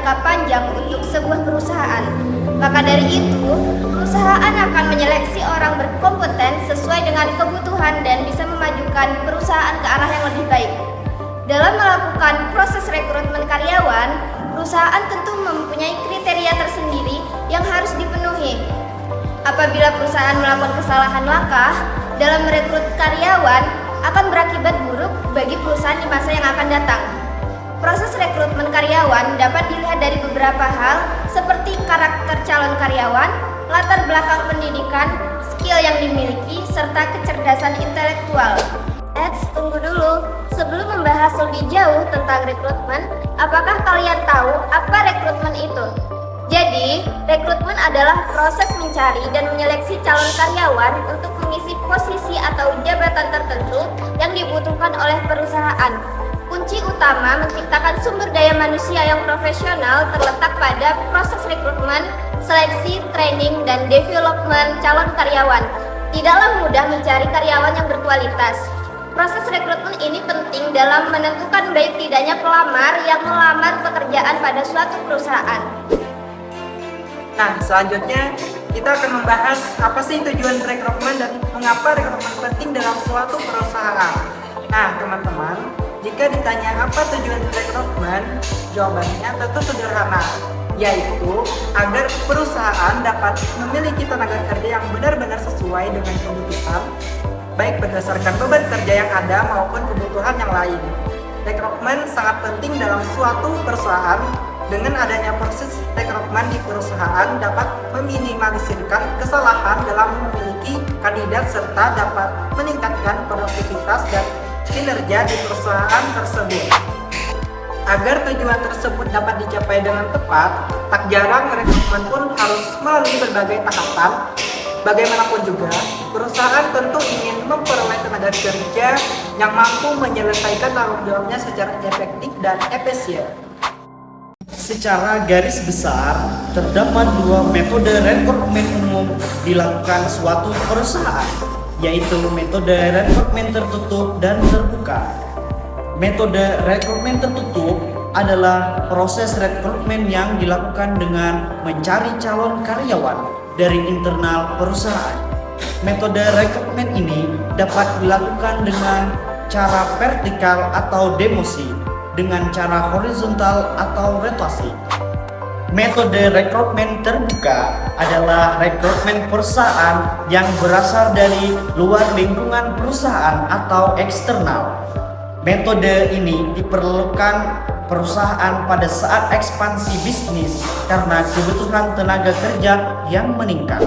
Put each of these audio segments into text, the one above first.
jangka panjang untuk sebuah perusahaan. Maka dari itu, perusahaan akan menyeleksi orang berkompeten sesuai dengan kebutuhan dan bisa memajukan perusahaan ke arah yang lebih baik. Dalam melakukan proses rekrutmen karyawan, perusahaan tentu mempunyai kriteria tersendiri yang harus dipenuhi. Apabila perusahaan melakukan kesalahan langkah dalam merekrut karyawan, akan berakibat buruk bagi perusahaan di masa yang akan datang. Proses rekrutmen karyawan dapat dilihat dari beberapa hal seperti karakter calon karyawan, latar belakang pendidikan, skill yang dimiliki, serta kecerdasan intelektual. Tunggu dulu. Sebelum membahas lebih jauh tentang rekrutmen, apakah kalian tahu apa rekrutmen itu? Jadi, rekrutmen adalah proses mencari dan menyeleksi calon karyawan untuk mengisi posisi atau jabatan tertentu yang dibutuhkan oleh perusahaan. Kunci utama menciptakan sumber daya manusia yang profesional terletak pada proses rekrutmen, seleksi, training, dan development calon karyawan. Tidaklah mudah mencari karyawan yang berkualitas. Proses rekrutmen ini penting dalam menentukan baik tidaknya pelamar yang melamar pekerjaan pada suatu perusahaan. Nah, selanjutnya kita akan membahas apa sih tujuan rekrutmen dan mengapa rekrutmen penting dalam suatu perusahaan. Nah, teman-teman, jika ditanya apa tujuan rekrutmen, jawabannya tentu sederhana, yaitu agar perusahaan dapat memiliki tenaga kerja yang benar-benar sesuai dengan kebutuhan, baik berdasarkan beban kerja yang ada maupun kebutuhan yang lain. Rekrutmen sangat penting dalam suatu perusahaan. Dengan adanya proses rekrutmen di perusahaan dapat meminimalisirkan kesalahan dalam memiliki kandidat serta dapat meningkatkan produktivitas dan kinerja di perusahaan tersebut. Agar tujuan tersebut dapat dicapai dengan tepat, tak jarang rekrutmen pun harus melalui berbagai tahapan. Bagaimanapun juga, perusahaan tentu ingin memperoleh tenaga kerja yang mampu menyelesaikan tanggung jawabnya secara efektif dan efisien. Secara garis besar, terdapat dua metode rekrutmen umum dilakukan suatu perusahaan, yaitu metode rekrutmen tertutup dan terbuka. Metode rekrutmen tertutup adalah proses rekrutmen yang dilakukan dengan mencari calon karyawan dari internal perusahaan. Metode rekrutmen ini dapat dilakukan dengan cara vertikal atau demosi, dengan cara horizontal atau rotasi. Metode rekrutmen terbuka adalah rekrutmen perusahaan yang berasal dari luar lingkungan perusahaan atau eksternal. Metode ini diperlukan perusahaan pada saat ekspansi bisnis karena kebutuhan tenaga kerja yang meningkat.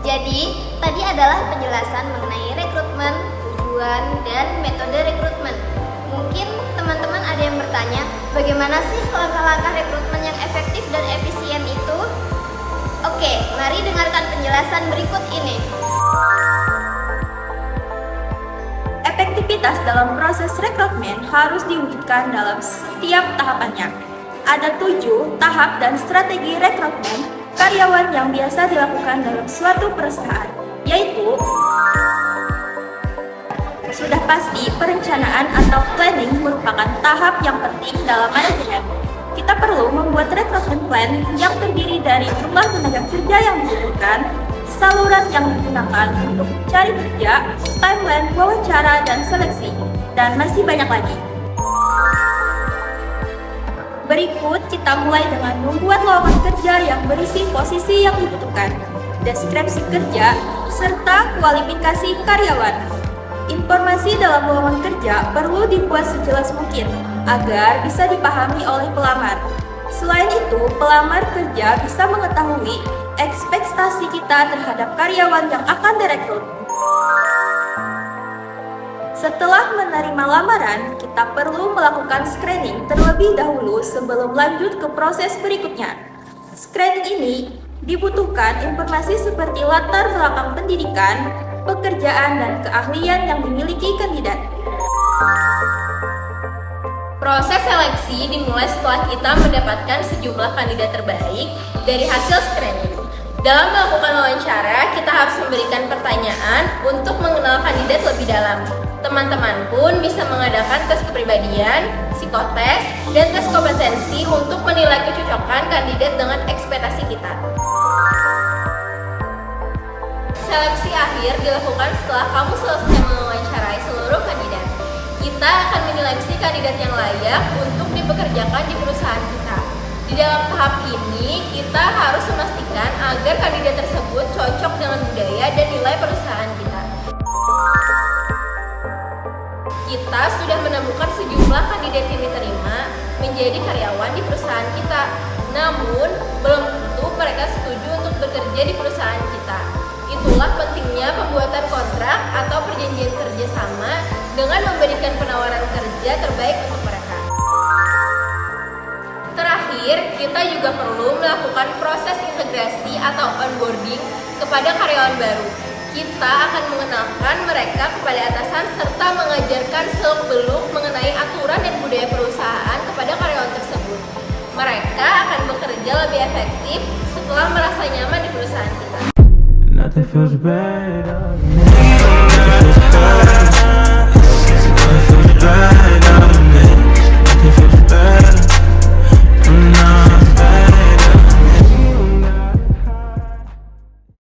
Jadi, tadi adalah penjelasan mengenai rekrutmen, tujuan, dan metode rekrutmen. Mungkin teman-teman ada yang bertanya, bagaimana sih langkah-langkah rekrutmen yang efektif dan efisien itu? Oke, mari dengarkan penjelasan berikut ini. Efektivitas dalam proses rekrutmen harus diwujudkan dalam setiap tahapannya. Ada 7 tahap dan strategi rekrutmen karyawan yang biasa dilakukan dalam suatu perusahaan, yaitu sudah pasti perencanaan atau planning merupakan tahap yang penting dalam manajemen. Kita perlu membuat rekrutmen plan yang terdiri dari jumlah tenaga kerja yang dibutuhkan, saluran yang digunakan untuk mencari kerja, timeline wawancara dan seleksi, dan masih banyak lagi. Berikut kita mulai dengan membuat lowongan kerja yang berisi posisi yang dibutuhkan, deskripsi kerja, serta kualifikasi karyawan. Informasi dalam lowongan kerja perlu dibuat sejelas mungkin agar bisa dipahami oleh pelamar. Selain itu, pelamar kerja bisa mengetahui ekspektasi kita terhadap karyawan yang akan direkrut. Setelah menerima lamaran, kita perlu melakukan screening terlebih dahulu sebelum lanjut ke proses berikutnya. Screening ini dibutuhkan informasi seperti latar belakang pendidikan, pekerjaan, dan keahlian yang dimiliki kandidat. Proses seleksi dimulai setelah kita mendapatkan sejumlah kandidat terbaik dari hasil screening. Dalam melakukan wawancara, kita harus memberikan pertanyaan untuk mengenal kandidat lebih dalam. Teman-teman pun bisa mengadakan tes kepribadian, psikotes, dan tes kompetensi untuk menilai kecocokan kandidat dengan ekspektasi kita. Seleksi akhir dilakukan setelah kamu selesai mewawancarai seluruh kandidat. Kita akan menyeleksi kandidat yang layak untuk dipekerjakan di perusahaan kita. Di dalam tahap ini, kita harus memastikan agar kandidat tersebut cocok dengan budaya dan nilai perusahaan kita. Kita sudah menemukan sejumlah kandidat yang diterima menjadi karyawan di perusahaan kita. Namun, belum tentu mereka setuju untuk bekerja di perusahaan kita. Itulah pentingnya pembuatan kontrak atau perjanjian kerjasama dengan memberikan penawaran kerja terbaik untuk mereka. Terakhir, kita juga perlu melakukan proses integrasi atau onboarding kepada karyawan baru. Kita akan mengenalkan mereka kepada atasan serta mengajarkan seluk-beluk mengenai aturan dan budaya perusahaan kepada karyawan tersebut. Mereka akan bekerja lebih efektif setelah merasa nyaman di perusahaan kita. Nothing feels better.